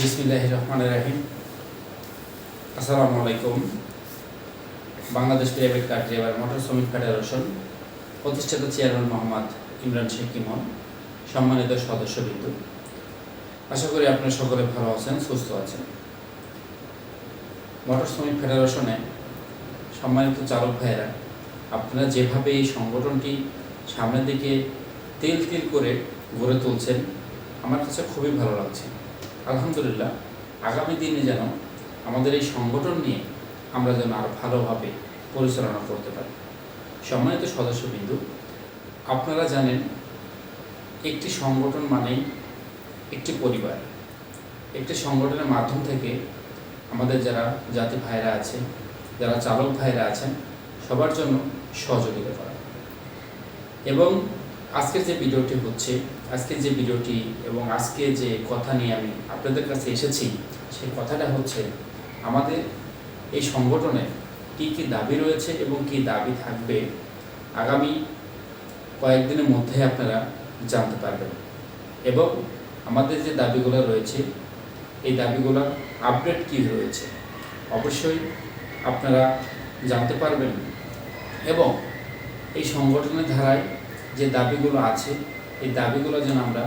বিসমিল্লাহির রহমানির রহিম। আসসালামু আলাইকুম। Bangladesh private car driver motor শ্রমিক ফেডারেশন প্রতিষ্ঠাতা চেয়ারম্যান মোহাম্মদ ইমরান শেখ ইমন, সম্মানিত সদস্যবৃন্দ, আশা করি আপনারা সকলে ভালো আছেন, সুস্থ আছেন। মোটর শ্রমিক ফেডারেশনে সম্মানিত চালক ভাইয়েরা, আপনারা যেভাবে এই সংগঠনটি সামনের দিকে তিল তিল করে গড়ে তুলছেন, আমার কাছে খুবই ভালো লাগছে। আলহামদুলিল্লাহ, আগামী দিনে যেন আমাদের এই সংগঠন নিয়ে আমরা যেন আরও ভালোভাবে পরিচালনা করতে পারি। সম্মানিত সদস্যবৃন্দ, আপনারা জানেন একটি সংগঠন মানেই একটি পরিবার। একটি সংগঠনের মাধ্যম থেকে আমাদের যারা জাতি ভাইরা আছে, যারা চালক ভাইরা আছেন, সবার জন্য সহযোগিতা করা। এবং আজকের যে ভিডিওটি এবং আজকে যে কথা নিয়ে আমি আপনাদের কাছে এসেছি, সেই কথাটা হচ্ছে আমাদের এই সংগঠনে কী কী দাবি রয়েছে এবং কী দাবি থাকবে আগামী কয়েকদিনের মধ্যে আপনারা জানতে পারবেন। এবং আমাদের যে দাবিগুলো রয়েছে, এই দাবিগুলোর আপডেট কী রয়েছে অবশ্যই আপনারা জানতে পারবেন। এবং এই সংগঠনের ধারায় যে দাবিগুলো আছে, এই দাবিগুলো যেন আমরা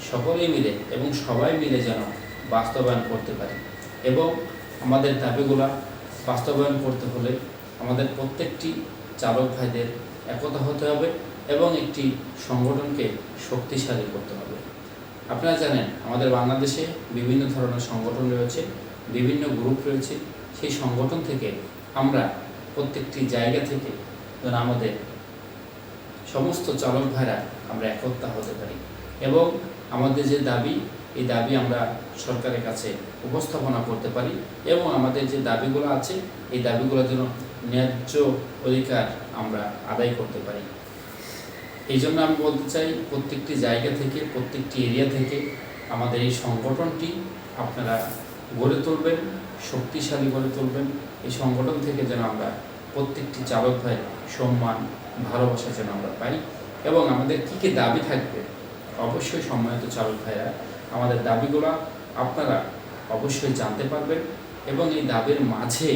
সকলেই মিলে এবং সবাই মিলে যেন বাস্তবায়ন করতে পারি। এবং আমাদের দাবিগুলো বাস্তবায়ন করতে হলে আমাদের প্রত্যেকটি চালক ভাইদের একতা হতে হবে এবং একটি সংগঠনকে শক্তিশালী করতে হবে। আপনারা জানেন আমাদের বাংলাদেশে বিভিন্ন ধরনের সংগঠন রয়েছে, বিভিন্ন গ্রুপ রয়েছে। সেই সংগঠন থেকে আমরা প্রত্যেকটি জায়গা থেকে যেন আমাদের সমস্ত চালক ভাইরা আমরা একতা হতে পারি এবং আমাদের যে দাবি, এই দাবি আমরা সরকারের কাছে উপস্থাপনা করতে পারি এবং আমাদের যে দাবিগুলো আছে, এই দাবিগুলো যেন ন্যায্য অধিকার আমরা আদায় করতে পারি। এই জন্য আমি বলতে চাই, প্রত্যেকটি জায়গা থেকে, প্রত্যেকটি এরিয়া থেকে আমাদের এই সংগঠনটি আপনারা গড়ে তুলবেন, শক্তিশালী গড়ে তুলবেন। এই সংগঠন থেকে যেন আমরা প্রত্যেকটি চালক ভাই সম্মান, ভালোবাসা যেন আমরা পাই। এবং আমাদের কী কী দাবি থাকবে অবশ্যই সম্মানিত চালক ভাইরা, আমাদের দাবিগুলো আপনারা অবশ্যই জানতে পারবেন এবং এই দাবির মাঝে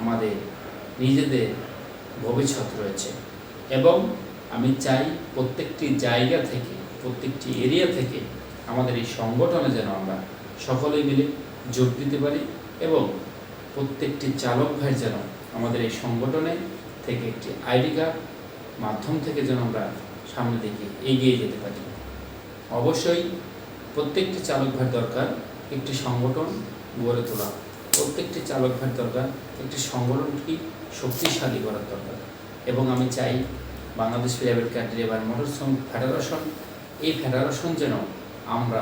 আমাদের নিজেদের ভবিষ্যৎ রয়েছে। এবং আমি চাই প্রত্যেকটি জায়গা থেকে, প্রত্যেকটি এরিয়া থেকে আমাদের এই সংগঠনে যেন আমরা সকলেই মিলে যোগ দিতে পারি এবং প্রত্যেকটি চালক ভাই যেন আমাদের এই সংগঠনে থেকে একটি আইডি কার্ড মাধ্যম থেকে যেন আমরা সামনের দিকে এগিয়ে যেতে পারি। অবশ্যই প্রত্যেকটি চালক ভাই দরকার একটি সংগঠন গড়ে তোলা, প্রত্যেকটি চালক ভাই দরকার একটি সংগঠনকে শক্তিশালী করার দরকার। এবং আমি চাই Bangladesh private car driver motor শ্রমিক ফেডারেশন, এই ফেডারেশন যেন আমরা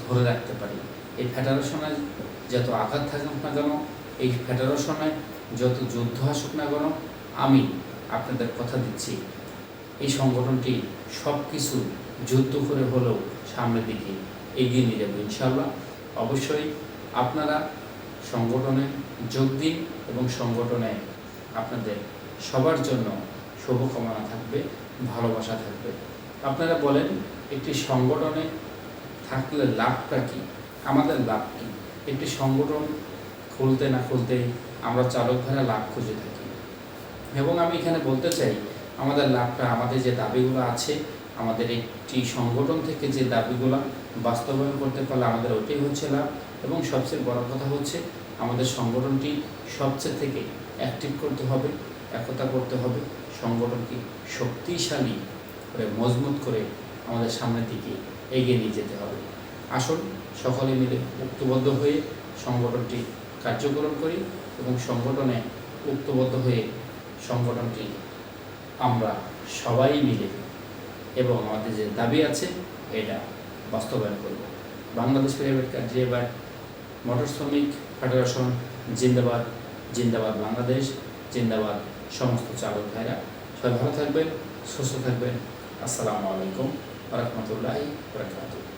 ধরে রাখতে পারি। এই ফেডারেশনে যত আঘাত থাকুক না কেন, এই ফেডারেশনে যত যুদ্ধ আসুক না কেন, আমি আপনাদের কথা দিচ্ছি এই সংগঠনটি সব কিছু যুদ্ধ করে হলেও সামনের দিকে এগিয়ে নিয়ে যাবে ইনশাআল্লাহ। অবশ্যই আপনারা সংগঠনে যোগ দিন এবং সংগঠনে আপনাদের সবার জন্য শুভকামনা থাকবে, ভালোবাসা থাকবে। আপনারা বলেন একটি সংগঠনে থাকলে লাভটা কী, আমাদের লাভ কী? একটি সংগঠন খুলতে না খুলতেই আমরা চালক ভাইরা লাভ খুঁজে থাকি। এবং আমি এখানে বলতে চাই আমাদের লাভটা, আমাদের যে দাবিগুলো আছে, আমাদের একটি সংগঠন থেকে যে দাবিগুলো বাস্তবায়ন করতে পারলে আমাদের ওটাই হচ্ছে লাভ। এবং সবচেয়ে বড় কথা হচ্ছে আমাদের সংগঠনটি সবচেয়ে থেকে অ্যাক্টিভ করতে হবে, একতা করতে হবে, সংগঠনকে শক্তিশালী করে মজবুত করে আমাদের সামনের দিকে এগিয়ে নিয়ে যেতে হবে। আসুন সকলে মিলে ঐক্যবদ্ধ হয়ে সংগঠনটি কার্যক্রম করি এবং সংগঠনে ঐক্যবদ্ধ হয়ে সংগঠনটি আমরা সবাই মিলে এবং আমাদের যে দাবি আছে এটা বাস্তবায়ন করব। Bangladesh private car driver motor শ্রমিক ফেডারেশন জিন্দাবাদ, জিন্দাবাদ বাংলাদেশ, জিন্দাবাদ সমস্ত চালক ভাইরা। সবাই ভালো থাকবেন, সুস্থ থাকবেন। আসসালামু আলাইকুম ওয়া রাহমাতুল্লাহি ওয়া বারাকাতুহু।